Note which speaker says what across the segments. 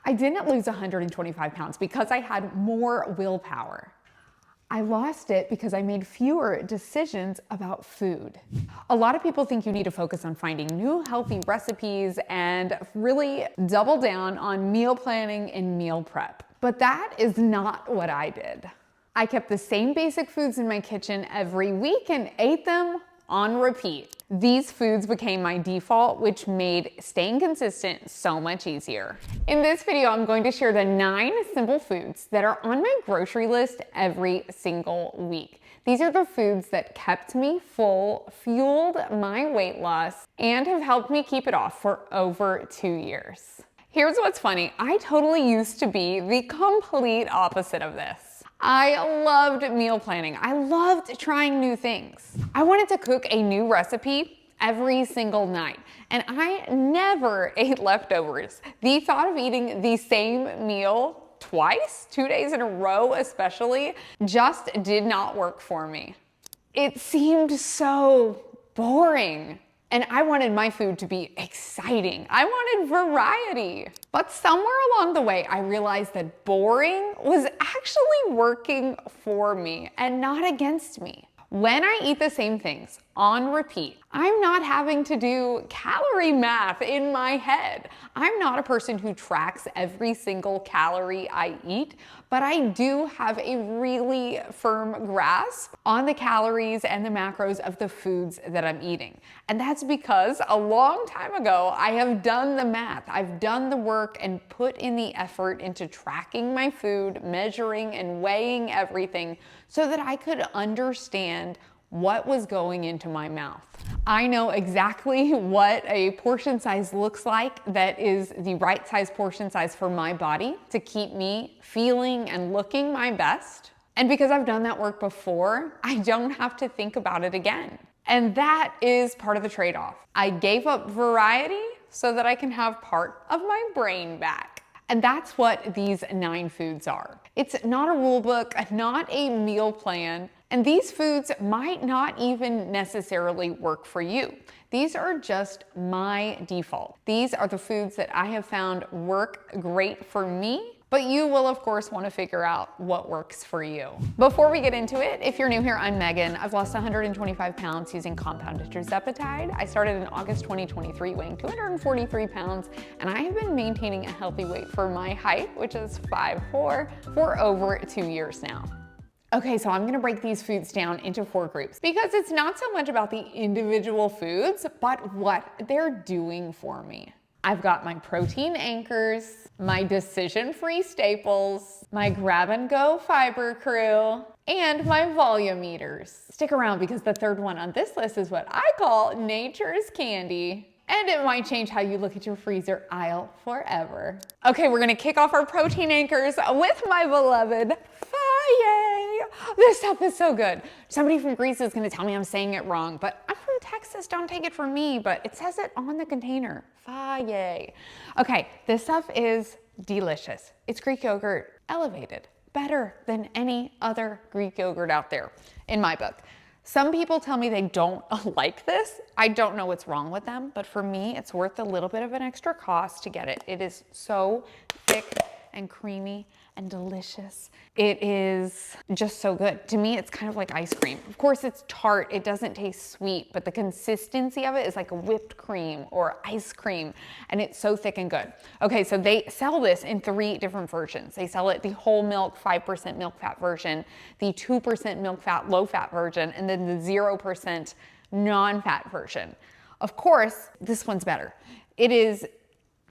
Speaker 1: I didn't lose 125 pounds because I had more willpower. I lost it because I made fewer decisions about food. A lot of people think you need to focus on finding new healthy recipes and really double down on meal planning and meal prep. But that is not what I did. I kept the same basic foods in my kitchen every week and ate them on repeat. These foods became my default, which made staying consistent so much easier. In this video, I'm going to share the 9 simple foods that are on my grocery list every single week. These are the foods that kept me full, fueled my weight loss, and have helped me keep it off for over 2 years. Here's what's funny. I totally used to be the complete opposite of this. I loved meal planning. I loved trying new things. I wanted to cook a new recipe every single night, and I never ate leftovers. The thought of eating the same meal twice, 2 days in a row especially, just did not work for me. It seemed so boring. And I wanted my food to be exciting. I wanted variety. But somewhere along the way, I realized that boring was actually working for me and not against me. When I eat the same things on repeat, I'm not having to do calorie math in my head. I'm not a person who tracks every single calorie I eat, but I do have a really firm grasp on the calories and the macros of the foods that I'm eating. And that's because a long time ago, I have done the math. I've done the work and put in the effort into tracking my food, measuring and weighing everything so that I could understand what was going into my mouth. I know exactly what a portion size looks like that is the right size portion size for my body to keep me feeling and looking my best. And because I've done that work before, I don't have to think about it again. And that is part of the trade-off. I gave up variety so that I can have part of my brain back. And that's what these 9 foods are. It's not a rule book, not a meal plan, and these foods might not even necessarily work for you. These are just my default. These are the foods that I have found work great for me, but you will of course want to figure out what works for you. Before we get into it, if you're new here, I'm Megan. I've lost 125 pounds using compounded tirzepatide. I started in August 2023 weighing 243 pounds, and I have been maintaining a healthy weight for my height, which is 5'4", for over 2 years now. Okay, so I'm gonna break these foods down into 4 groups because it's not so much about the individual foods, but what they're doing for me. I've got my protein anchors, my decision-free staples, my grab-and-go fiber crew, and my volume eaters. Stick around because the 3rd one on this list is what I call nature's candy. And it might change how you look at your freezer aisle forever. Okay, we're gonna kick off our protein anchors with my beloved Faye. This stuff is so good. Somebody from Greece is gonna tell me I'm saying it wrong, but I'm from Texas, don't take it from me, but it says it on the container, Faye. Okay, this stuff is delicious. It's Greek yogurt elevated, better than any other Greek yogurt out there, in my book. Some people tell me they don't like this. I don't know what's wrong with them, but for me, it's worth a little bit of an extra cost to get it. It is so thick and creamy and delicious. It is just so good. To me, it's kind of like ice cream. Of course, it's tart. It doesn't taste sweet, but the consistency of it is like a whipped cream or ice cream, and it's so thick and good. Okay, so they sell this in 3 different versions. They sell it the whole milk, 5% milk fat version, the 2% milk fat, low fat version, and then the 0% non-fat version. Of course, this one's better. It is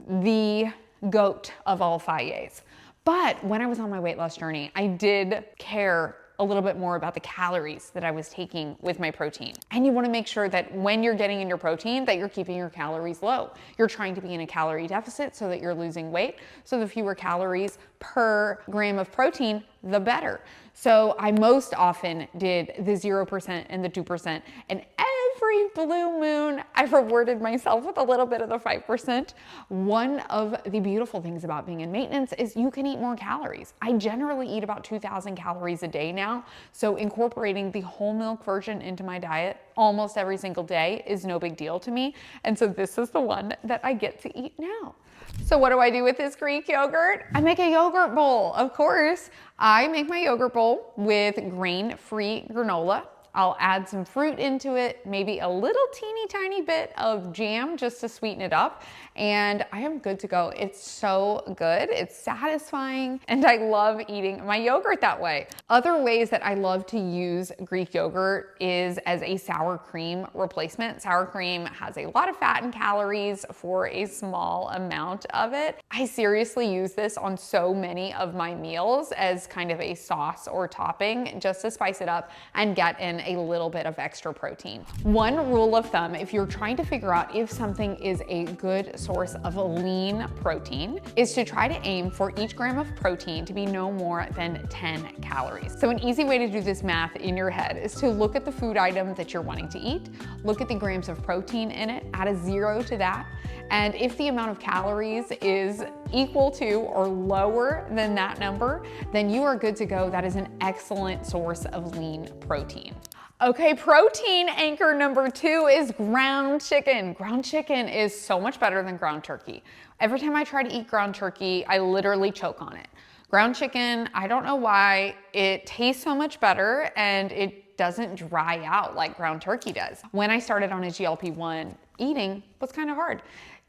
Speaker 1: the GOAT of all Fayets. But when I was on my weight loss journey, I did care a little bit more about the calories that I was taking with my protein. And you want to make sure that when you're getting in your protein, that you're keeping your calories low. You're trying to be in a calorie deficit so that you're losing weight. So the fewer calories per gram of protein, the better. So I most often did the 0% and the 2%, and every blue moon, I rewarded myself with a little bit of the 5%. One of the beautiful things about being in maintenance is you can eat more calories. I generally eat about 2,000 calories a day now, so incorporating the whole milk version into my diet almost every single day is no big deal to me. And so this is the one that I get to eat now. So what do I do with this Greek yogurt? I make a yogurt bowl, of course. I make my yogurt bowl with grain-free granola. I'll add some fruit into it, maybe a little teeny tiny bit of jam just to sweeten it up, and I am good to go. It's so good, it's satisfying, and I love eating my yogurt that way. Other ways that I love to use Greek yogurt is as a sour cream replacement. Sour cream has a lot of fat and calories for a small amount of it. I seriously use this on so many of my meals as kind of a sauce or topping just to spice it up and get in a little bit of extra protein. One rule of thumb, if you're trying to figure out if something is a good source of lean protein, is to try to aim for each gram of protein to be no more than 10 calories. So an easy way to do this math in your head is to look at the food item that you're wanting to eat, look at the grams of protein in it, add a 0 to that, and if the amount of calories is equal to or lower than that number, then you are good to go. That is an excellent source of lean protein. Okay, protein anchor number 2 is ground chicken. Ground chicken is so much better than ground turkey. Every time I try to eat ground turkey, I literally choke on it. Ground chicken, I don't know why, it tastes so much better and it doesn't dry out like ground turkey does. When I started on a GLP-1, eating was kind of hard.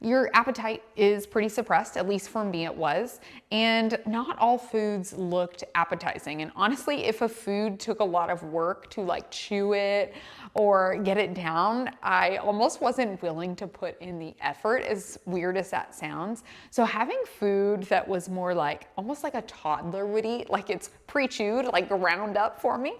Speaker 1: Your appetite is pretty suppressed, at least for me it was, and not all foods looked appetizing. And honestly, if a food took a lot of work to like chew it or get it down, I almost wasn't willing to put in the effort, as weird as that sounds. So having food that was more like, almost like a toddler would eat, like it's pre-chewed, like ground up for me,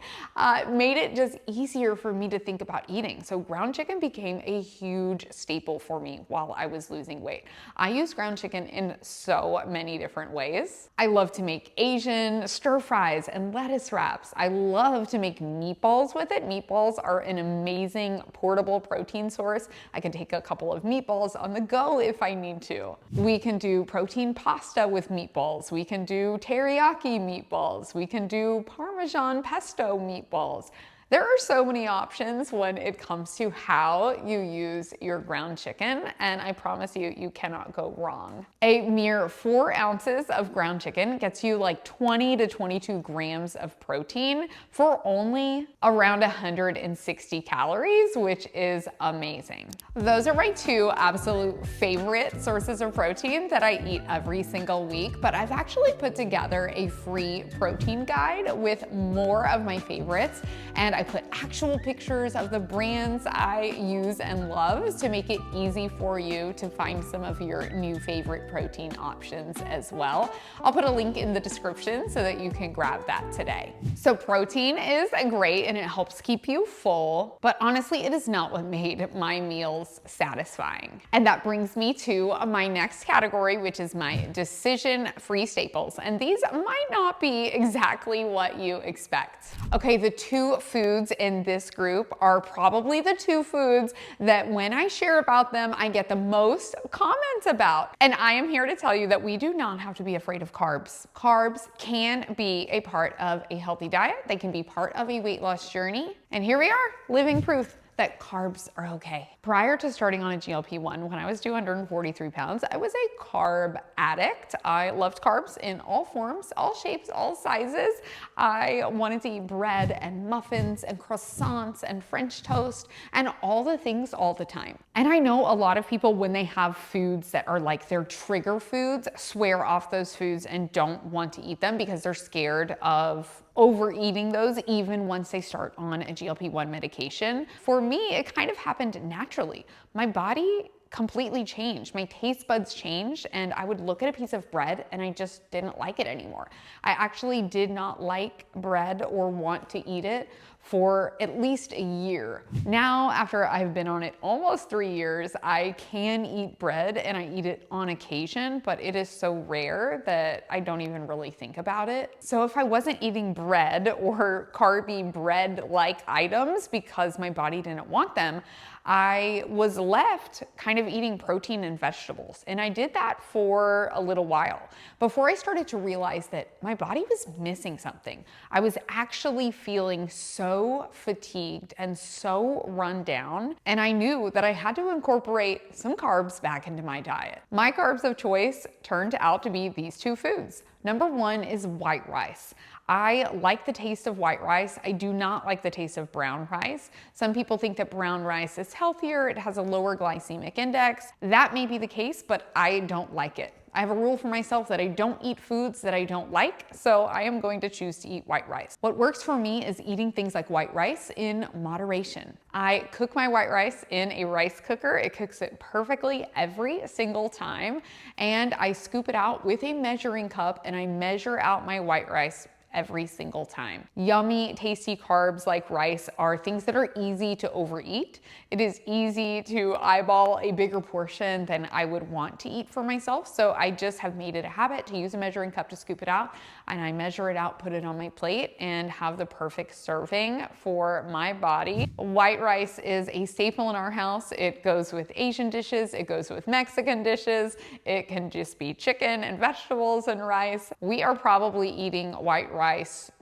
Speaker 1: made it just easier for me to think about eating. So ground chicken became a huge staple for me while I was losing weight. I use ground chicken in so many different ways. I love to make Asian stir fries and lettuce wraps. I love to make meatballs with it. Meatballs are an amazing portable protein source. I can take a couple of meatballs on the go if I need to. We can do protein pasta with meatballs. We can do teriyaki meatballs. We can do Parmesan pesto meatballs. There are so many options when it comes to how you use your ground chicken, and I promise you, you cannot go wrong. A mere 4 ounces of ground chicken gets you like 20 to 22 grams of protein for only around 160 calories, which is amazing. Those are my 2 absolute favorite sources of protein that I eat every single week, but I've actually put together a free protein guide with more of my favorites, and I put actual pictures of the brands I use and love to make it easy for you to find some of your new favorite protein options as well. I'll put a link in the description so that you can grab that today. So protein is great and it helps keep you full, but honestly, it is not what made my meals satisfying. And that brings me to my next category, which is my decision-free staples. And these might not be exactly what you expect. Okay, the 2 foods in this group are probably the 2 foods that when I share about them, I get the most comments about. And I am here to tell you that we do not have to be afraid of carbs. Carbs can be a part of a healthy diet. They can be part of a weight loss journey. And here we are, living proof that carbs are okay. Prior to starting on a GLP-1, when I was 243 pounds, I was a carb addict. I loved carbs in all forms, all shapes, all sizes. I wanted to eat bread and muffins and croissants and French toast and all the things all the time. And I know a lot of people, when they have foods that are like their trigger foods, swear off those foods and don't want to eat them because they're scared of overeating those even once they start on a GLP-1 medication. For me, it kind of happened naturally. My body completely changed. My taste buds changed, and I would look at a piece of bread and I just didn't like it anymore. I actually did not like bread or want to eat it for at least a year. Now, after I've been on it almost 3 years, I can eat bread and I eat it on occasion, but it is so rare that I don't even really think about it. So if I wasn't eating bread or carby bread-like items because my body didn't want them, I was left kind of eating protein and vegetables. And I did that for a little while before I started to realize that my body was missing something. I was actually feeling so fatigued and so run down. And I knew that I had to incorporate some carbs back into my diet. My carbs of choice turned out to be these two foods. Number one is white rice. I like the taste of white rice. I do not like the taste of brown rice. Some people think that brown rice is healthier. It has a lower glycemic index. That may be the case, but I don't like it. I have a rule for myself that I don't eat foods that I don't like, so I am going to choose to eat white rice. What works for me is eating things like white rice in moderation. I cook my white rice in a rice cooker. It cooks it perfectly every single time, and I scoop it out with a measuring cup and I measure out my white rice every single time. Yummy, tasty carbs like rice are things that are easy to overeat. It is easy to eyeball a bigger portion than I would want to eat for myself. So I just have made it a habit to use a measuring cup to scoop it out, and I measure it out, put it on my plate, and have the perfect serving for my body. White rice is a staple in our house. It goes with Asian dishes. It goes with Mexican dishes. It can just be chicken and vegetables and rice. We are probably eating white rice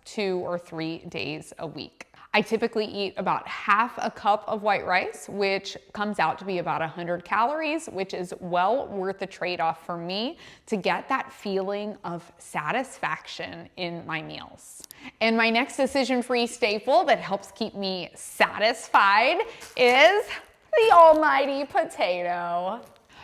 Speaker 1: 2 or 3 days a week. I typically eat about half a cup of white rice, which comes out to be about 100 calories, which is well worth the trade-off for me to get that feeling of satisfaction in my meals. And my next decision-free staple that helps keep me satisfied is the almighty potato.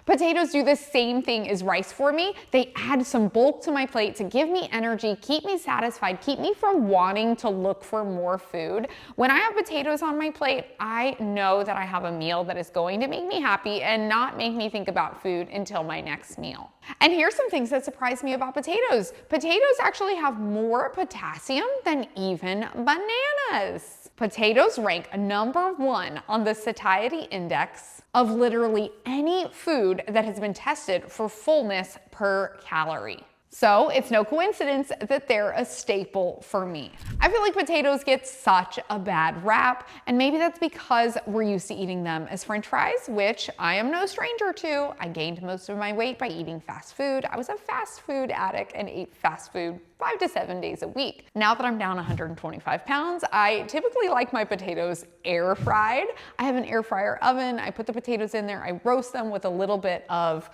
Speaker 1: Potatoes do the same thing as rice for me. They add some bulk to my plate to give me energy, keep me satisfied, keep me from wanting to look for more food. When I have potatoes on my plate, I know that I have a meal that is going to make me happy and not make me think about food until my next meal. And here's some things that surprise me about potatoes. Potatoes actually have more potassium than even bananas. Potatoes rank number 1 on the satiety index of literally any food that has been tested for fullness per calorie. So it's no coincidence that they're a staple for me. I feel like potatoes get such a bad rap, and maybe that's because we're used to eating them as French fries, which I am no stranger to. I gained most of my weight by eating fast food. I was a fast food addict and ate fast food 5 to 7 days a week. Now that I'm down 125 pounds, I typically like my potatoes air fried. I have an air fryer oven. I put the potatoes in there. I roast them with a little bit of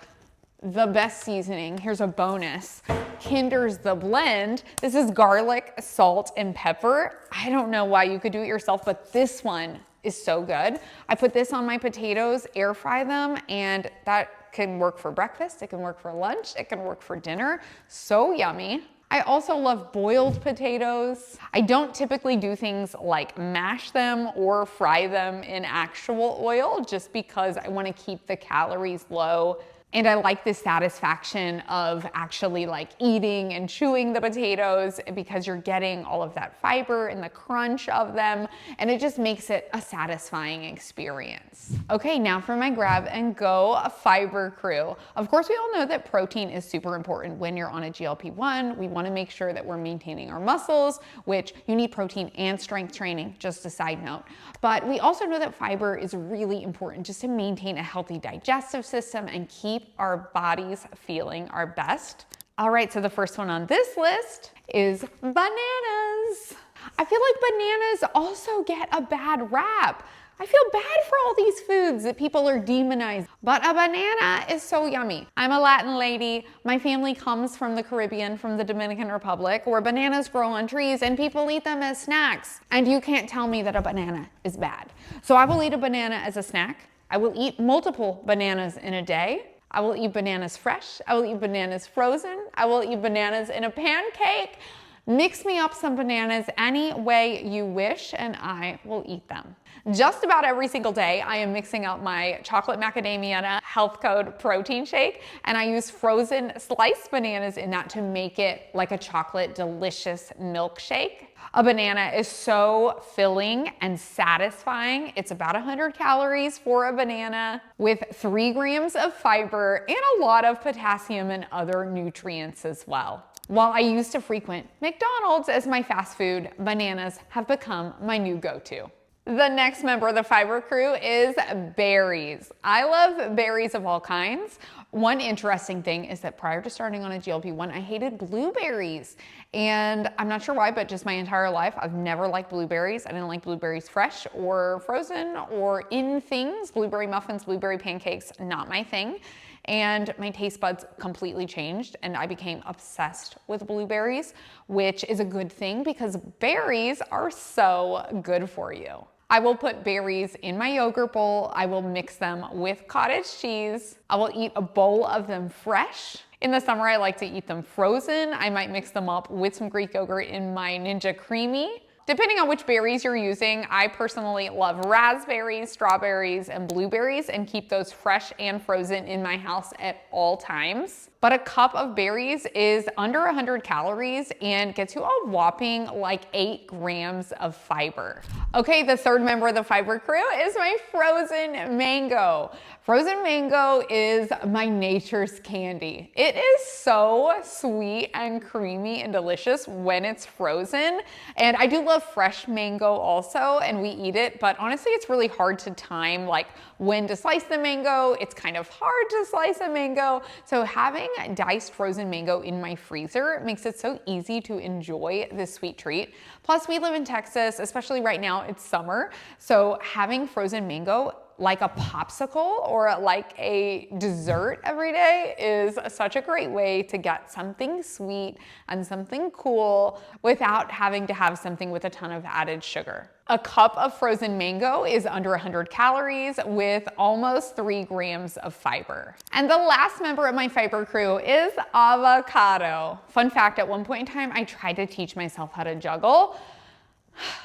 Speaker 1: the best seasoning. Here's a bonus. Kinder's The Blend. This is garlic, salt, and pepper. I don't know why you could do it yourself, but this one is so good. I put this on my potatoes, air fry them, and that can work for breakfast. It can work for lunch. It can work for dinner. So yummy. I also love boiled potatoes. I don't typically do things like mash them or fry them in actual oil just because I want to keep the calories low. And I like the satisfaction of actually like eating and chewing the potatoes because you're getting all of that fiber and the crunch of them, and it just makes it a satisfying experience. Okay, now for my grab and go fiber crew. Of course, we all know that protein is super important when you're on a GLP-1. We want to make sure that we're maintaining our muscles, which you need protein and strength training, just a side note. But we also know that fiber is really important just to maintain a healthy digestive system and keep our bodies feeling our best. All right, so the first one on this list is bananas. I feel like bananas also get a bad rap. I feel bad for all these foods that people are demonizing, but a banana is so yummy. I'm a Latin lady. My family comes from the Caribbean, from the Dominican Republic, where bananas grow on trees and people eat them as snacks. And you can't tell me that a banana is bad. So I will eat a banana as a snack. I will eat multiple bananas in a day. I will eat bananas fresh. I will eat bananas frozen. I will eat bananas in a pancake. Mix me up some bananas any way you wish, and I will eat them. Just about every single day, I am mixing up my chocolate macadamia health code protein shake, and I use frozen sliced bananas in that to make it like a chocolate delicious milkshake. A banana is so filling and satisfying. It's about 100 calories for a banana with 3 grams of fiber and a lot of potassium and other nutrients as well. While I used to frequent McDonald's as my fast food, bananas have become my new go-to. The next member of the fiber crew is berries. I love berries of all kinds. One interesting thing is that prior to starting on a GLP-1, I hated blueberries. And I'm not sure why, but just my entire life, I've never liked blueberries. I didn't like blueberries fresh or frozen or in things. Blueberry muffins, blueberry pancakes, not my thing. And my taste buds completely changed and I became obsessed with blueberries, which is a good thing because berries are so good for you. I will put berries in my yogurt bowl. I will mix them with cottage cheese. I will eat a bowl of them fresh. In the summer, I like to eat them frozen. I might mix them up with some Greek yogurt in my Ninja Creamy. Depending on which berries you're using, I personally love raspberries, strawberries, and blueberries and keep those fresh and frozen in my house at all times. But a cup of berries is under 100 calories and gets you a whopping like 8 grams of fiber. Okay, the third member of the fiber crew is my frozen mango. Frozen mango is my nature's candy. It is so sweet and creamy and delicious when it's frozen. And I do love fresh mango also, and we eat it, but honestly, it's really hard to time like when to slice the mango. It's kind of hard to slice a mango. So having diced frozen mango in my freezer makes it so easy to enjoy this sweet treat. Plus, we live in Texas, especially right now, it's summer. So having frozen mango like a popsicle or like a dessert every day is such a great way to get something sweet and something cool without having to have something with a ton of added sugar. A cup of frozen mango is under 100 calories with almost 3 grams of fiber. And the last member of my fiber crew is avocado. Fun fact, at one point in time, I tried to teach myself how to juggle.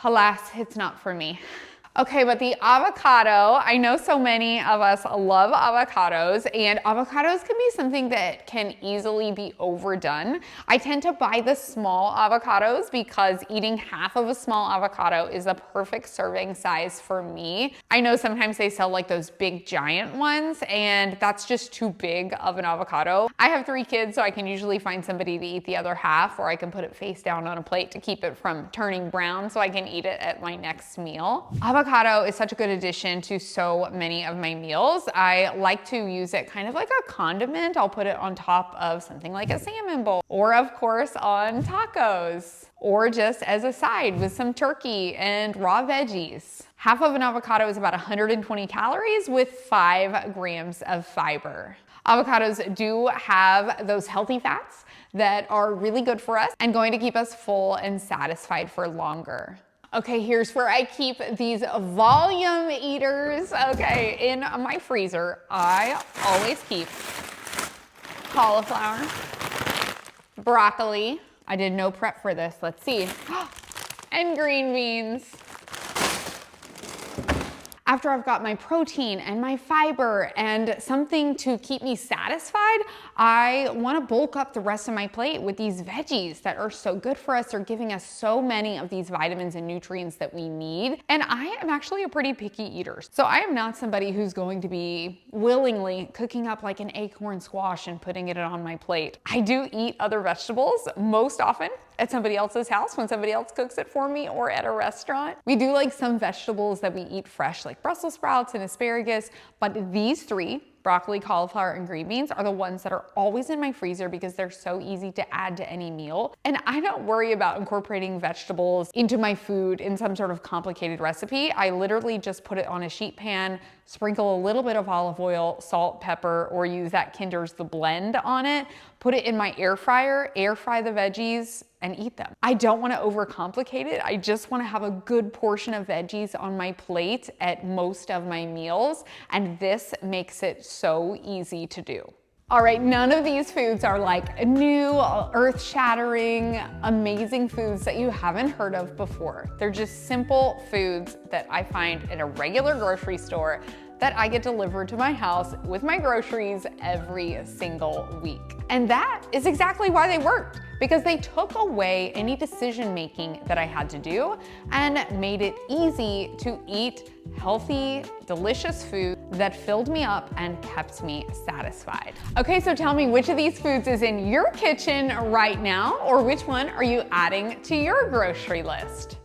Speaker 1: Alas, it's not for me. Okay, but the avocado, I know so many of us love avocados, and avocados can be something that can easily be overdone. I tend to buy the small avocados because eating half of a small avocado is a perfect serving size for me. I know sometimes they sell like those big giant ones, and that's just too big of an avocado. I have 3 kids, so I can usually find somebody to eat the other half, or I can put it face down on a plate to keep it from turning brown so I can eat it at my next meal. Avocado is such a good addition to so many of my meals. I like to use it kind of like a condiment. I'll put it on top of something like a salmon bowl, or of course on tacos, or just as a side with some turkey and raw veggies. Half of an avocado is about 120 calories with 5 grams of fiber. Avocados do have those healthy fats that are really good for us and going to keep us full and satisfied for longer. Okay, here's where I keep these volume eaters. Okay, in my freezer, I always keep cauliflower, broccoli. I did no prep for this, let's see. And green beans. After I've got my protein and my fiber and something to keep me satisfied, I want to bulk up the rest of my plate with these veggies that are so good for us. They're giving us so many of these vitamins and nutrients that we need. And I am actually a pretty picky eater. So I am not somebody who's going to be willingly cooking up like an acorn squash and putting it on my plate. I do eat other vegetables most often at somebody else's house when somebody else cooks it for me, or at a restaurant. We do like some vegetables that we eat fresh, like Brussels sprouts and asparagus, but these 3, broccoli, cauliflower, and green beans, are the ones that are always in my freezer because they're so easy to add to any meal. And I don't worry about incorporating vegetables into my food in some sort of complicated recipe. I literally just put it on a sheet pan, sprinkle a little bit of olive oil, salt, pepper, or use that Kinder's The Blend on it, put it in my air fryer, air fry the veggies, and eat them. I don't want to overcomplicate it. I just want to have a good portion of veggies on my plate at most of my meals, and this makes it so easy to do. All right, none of these foods are like new, earth-shattering, amazing foods that you haven't heard of before. They're just simple foods that I find in a regular grocery store that I get delivered to my house with my groceries every single week. And that is exactly why they worked, because they took away any decision making that I had to do and made it easy to eat healthy, delicious food that filled me up and kept me satisfied. Okay, so tell me, which of these foods is in your kitchen right now, or which one are you adding to your grocery list?